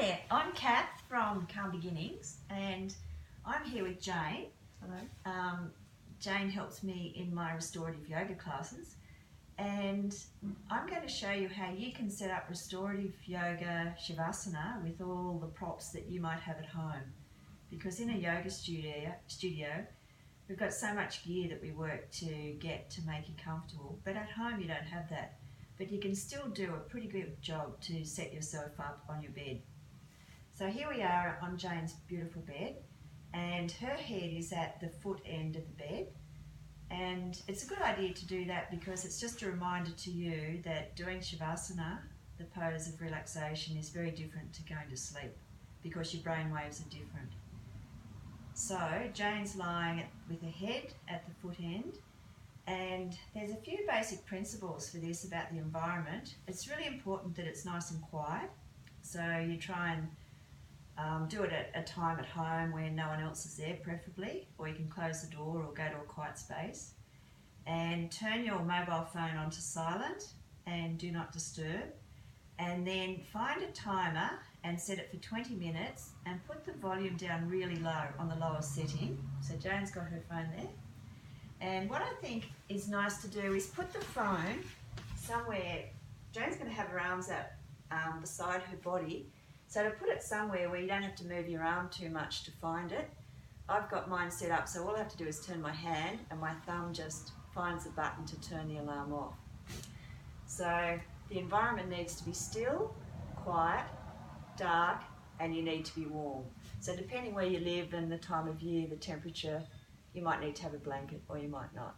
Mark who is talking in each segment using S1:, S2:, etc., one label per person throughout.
S1: there, I'm Kath from Calm Beginnings and I'm here with Jane.
S2: Hello.
S1: Jane helps me in my restorative yoga classes and I'm going to show you how you can set up restorative yoga Savasana with all the props that you might have at home. Because in a yoga studio we've got so much gear that we work to get to make you comfortable, but at home you don't have that. But you can still do a pretty good job to set yourself up on your bed. So here we are on Jane's beautiful bed, and her head is at the foot end of the bed. And it's a good idea to do that because it's just a reminder to you that doing Savasana, the pose of relaxation, is very different to going to sleep because your brain waves are different. So Jane's lying with her head at the foot end. And there's a few basic principles for this about the environment. It's really important that it's nice and quiet. So you try and do it at a time at home where no one else is there, preferably, or you can close the door or go to a quiet space. And turn your mobile phone onto silent and do not disturb. And then find a timer and set it for 20 minutes and put the volume down really low on the lowest setting. So Jane's got her phone there. And what I think is nice to do is put the phone somewhere. Jane's going to have her arms out beside her body. So to put it somewhere where you don't have to move your arm too much to find it. I've got mine set up so all I have to do is turn my hand and my thumb just finds the button to turn the alarm off. So the environment needs to be still, quiet, dark, and you need to be warm. So depending where you live and the time of year, the temperature, you might need to have a blanket or you might not.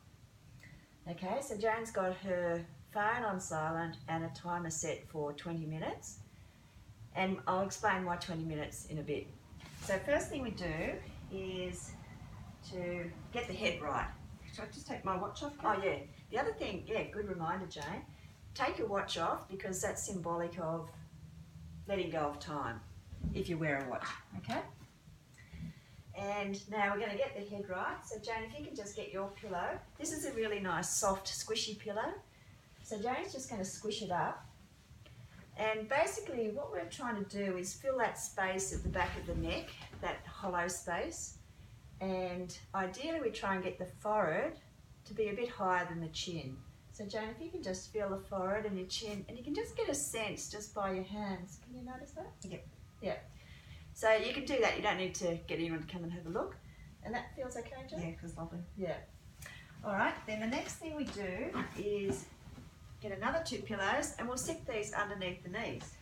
S1: Okay, so Jane's got her phone on silent and a timer set for 20 minutes. And I'll explain why 20 minutes in a bit. So first thing we do is to get the head right.
S2: Should I just take my watch off?
S1: Oh yeah. The other thing, yeah, good reminder, Jane. Take your watch off because that's symbolic of letting go of time if you wear a watch, okay? And now we're going to get the head right. So Jane, if you can just get your pillow. This is a really nice, soft, squishy pillow. So Jane's just going to squish it up. And basically what we're trying to do is fill that space at the back of the neck, that hollow space. And ideally we try and get the forehead to be a bit higher than the chin. So Jane, if you can just feel the forehead and your chin, and you can just get a sense just by your hands. Can you notice that?
S2: Yep.
S1: Yeah. So you can do that, you don't need to get anyone to come and have a look. And that feels okay, Jane?
S2: Yeah, it feels lovely.
S1: Yeah. All right, then the next thing we do is get another 2 pillows and we'll stick these underneath the knees.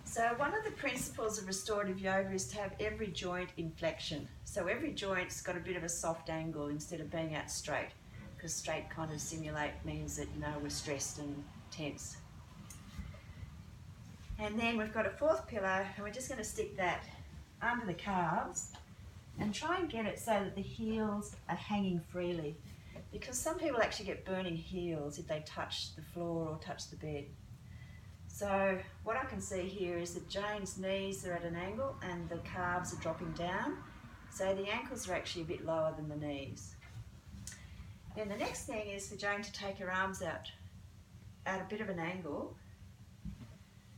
S1: So one of the principles of restorative yoga is to have every joint in flexion. So every joint's got a bit of a soft angle instead of being out straight, because straight kind of means that, you know, we're stressed and tense. And then we've got a 4th pillow and we're just going to stick that under the calves and try and get it so that the heels are hanging freely, because some people actually get burning heels if they touch the floor or touch the bed. So what I can see here is that Jane's knees are at an angle and the calves are dropping down, so the ankles are actually a bit lower than the knees. Then the next thing is for Jane to take her arms out at a bit of an angle.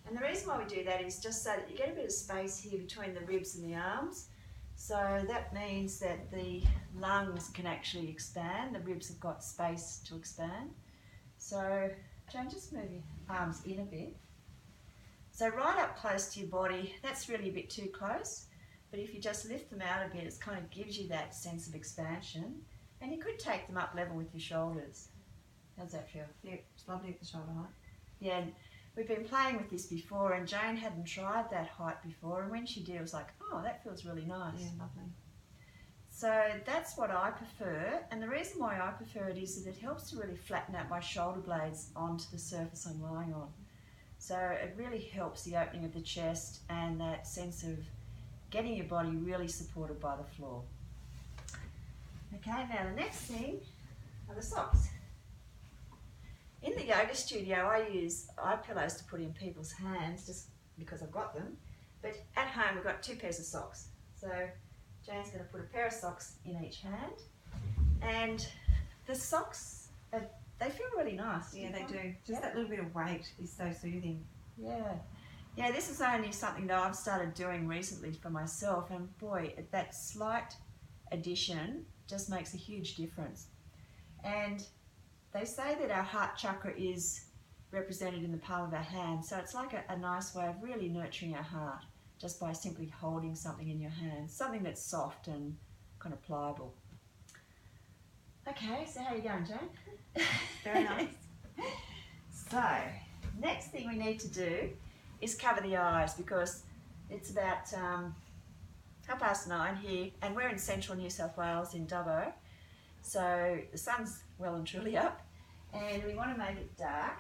S1: And the reason why we do that is just so that you get a bit of space here between the ribs and the arms. So that means that the lungs can actually expand, the ribs have got space to expand. So Jane, just move your arms in a bit. So right up close to your body, that's really a bit too close, but if you just lift them out a bit, it kind of gives you that sense of expansion. And you could take them up level with your shoulders. How's that feel?
S2: Yeah, it's lovely at the shoulder height.
S1: Yeah, and we've been playing with this before and Jane hadn't tried that height before, and when she did it was like, oh, that feels really nice.
S2: Yeah, lovely.
S1: So that's what I prefer, and the reason why I prefer it is that it helps to really flatten out my shoulder blades onto the surface I'm lying on. So it really helps the opening of the chest and that sense of getting your body really supported by the floor. Okay, now the next thing are the socks. In the yoga studio I use eye pillows to put in people's hands just because I've got them, but at home we've got 2 pairs of socks. So Jane's going to put a pair of socks in each hand, and the socks are they feel really nice.
S2: Yeah, they do. Just
S1: Yeah.
S2: that little bit of weight is so soothing.
S1: Yeah. Yeah, this is only something that I've started doing recently for myself, and boy, that slight addition just makes a huge difference. And they say that our heart chakra is represented in the palm of our hand, so it's like a nice way of really nurturing our heart just by simply holding something in your hand, something that's soft and kind of pliable. Okay, so how are you going, Jane?
S2: Very nice.
S1: So, next thing we need to do is cover the eyes, because it's about 9:30 here, and we're in central New South Wales in Dubbo, so the sun's well and truly up, and we want to make it dark.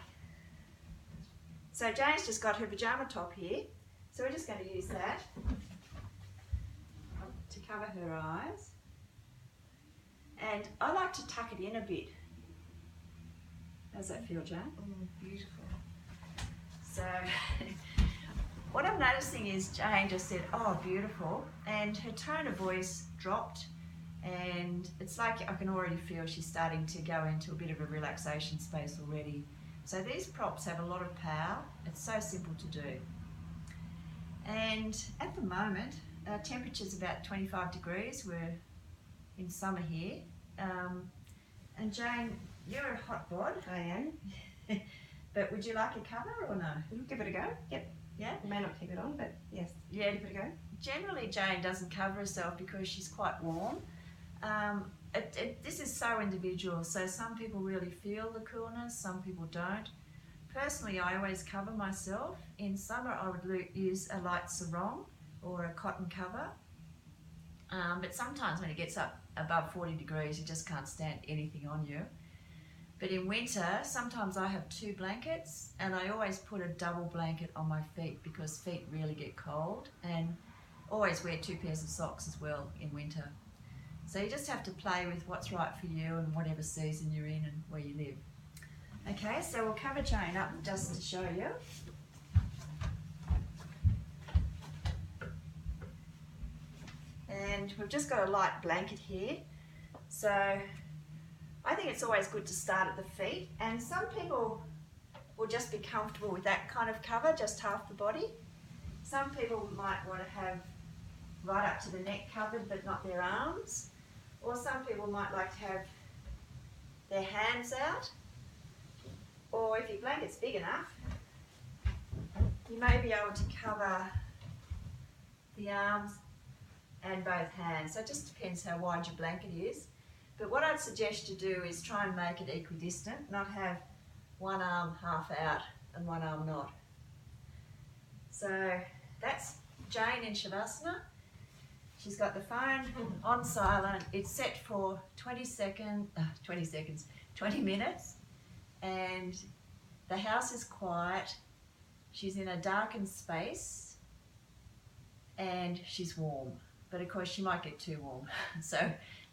S1: So Jane's just got her pyjama top here, so we're just going to use that to cover her eyes. And I like to tuck it in a bit. How's that feel, Jane?
S2: Beautiful.
S1: So what I'm noticing is Jane just said, oh, beautiful, and her tone of voice dropped, and it's like I can already feel she's starting to go into a bit of a relaxation space already. So these props have a lot of power. It's so simple to do. And at the moment, our temperature's about 25 degrees. We're in summer here. And Jane, you're a hot bod.
S2: I am.
S1: But would you like a cover or no?
S2: We'll give it a go. Yep.
S1: Yeah?
S2: We may not keep it on, but yes.
S1: Yeah,
S2: Give it a go.
S1: generally Jane doesn't cover herself because she's quite warm. This is so individual, so some people really feel the coolness, some people don't. Personally, I always cover myself. In summer I would use a light sarong or a cotton cover, but sometimes when it gets up above 40 degrees you just can't stand anything on you. But in winter, sometimes I have 2 blankets, and I always put a double blanket on my feet because feet really get cold, and always wear 2 pairs of socks as well in winter. So you just have to play with what's right for you and whatever season you're in and where you live. Okay, so we'll cover Jane up just to show you. And we've just got a light blanket here. So I think it's always good to start at the feet, and some people will just be comfortable with that kind of cover, just half the body. Some people might want to have right up to the neck covered but not their arms, or some people might like to have their hands out, or if your blanket's big enough you may be able to cover the arms and both hands. So it just depends how wide your blanket is. But what I'd suggest you do is try and make it equidistant, not have one arm half out and one arm not. So that's Jane in Savasana. She's got the phone on silent. It's set for 20 minutes, and the house is quiet. She's in a darkened space and she's warm, but of course she might get too warm. So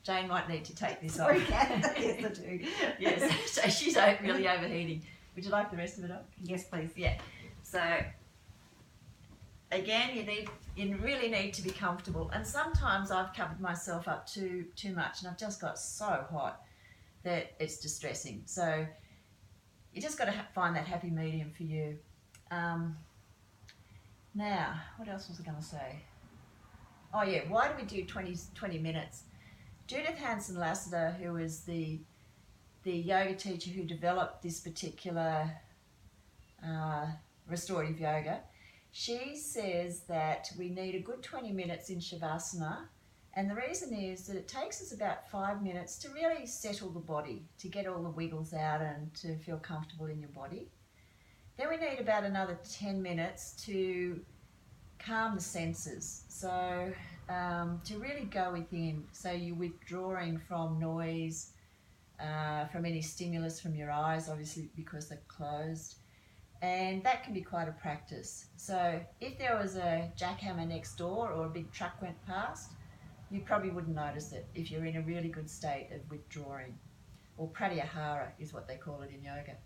S1: Jane might need to take this off.
S2: Yes, I do.
S1: Yes, so she's really overheating. Would you like the rest of it up?
S2: Yes, please.
S1: Yeah. So again, you really need to be comfortable. And sometimes I've covered myself up too much, and I've just got so hot that it's distressing. So you just got to find that happy medium for you. Now, what else was I going to say? Oh yeah, why do we do 20 minutes? Judith Hansen-Lassiter, who is the yoga teacher who developed this particular restorative yoga, she says that we need a good 20 minutes in Savasana, and the reason is that it takes us about 5 minutes to really settle the body, to get all the wiggles out and to feel comfortable in your body. Then we need about another 10 minutes to calm the senses, so to really go within, so you're withdrawing from noise, from any stimulus from your eyes, obviously because they're closed, and that can be quite a practice. So if there was a jackhammer next door or a big truck went past, you probably wouldn't notice it if you're in a really good state of withdrawing, or pratyahara is what they call it in yoga.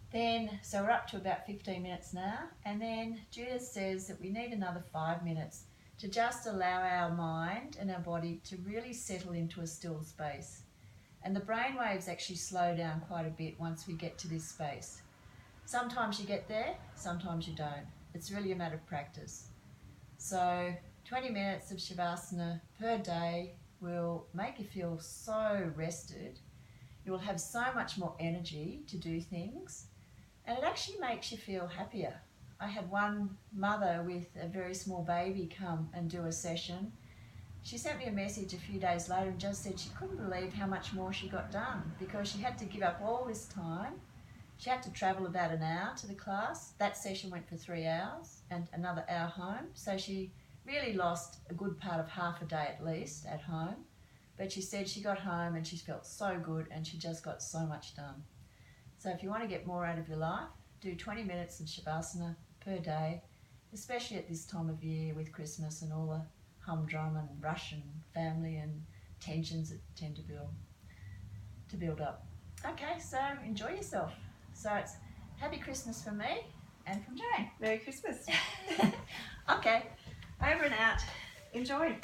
S1: Then, so we're up to about 15 minutes now, and then Judith says that we need another 5 minutes to just allow our mind and our body to really settle into a still space. And the brain waves actually slow down quite a bit once we get to this space. Sometimes you get there, sometimes you don't. It's really a matter of practice. So 20 minutes of Shavasana per day will make you feel so rested. You will have so much more energy to do things, and it actually makes you feel happier. I had one mother with a very small baby come and do a session. She sent me a message a few days later and just said she couldn't believe how much more she got done because she had to give up all this time. She had to travel about an hour to the class. That session went for 3 hours and another hour home. So she really lost a good part of half a day at least at home. But she said she got home and she felt so good and she just got so much done. So if you want to get more out of your life, do 20 minutes of Shavasana per day, especially at this time of year with Christmas and all the humdrum and rush and family and tensions that tend to build up. Okay, so enjoy yourself. So it's Happy Christmas from me and from Jane.
S2: Merry Christmas.
S1: Okay.
S2: Over and out. Enjoy.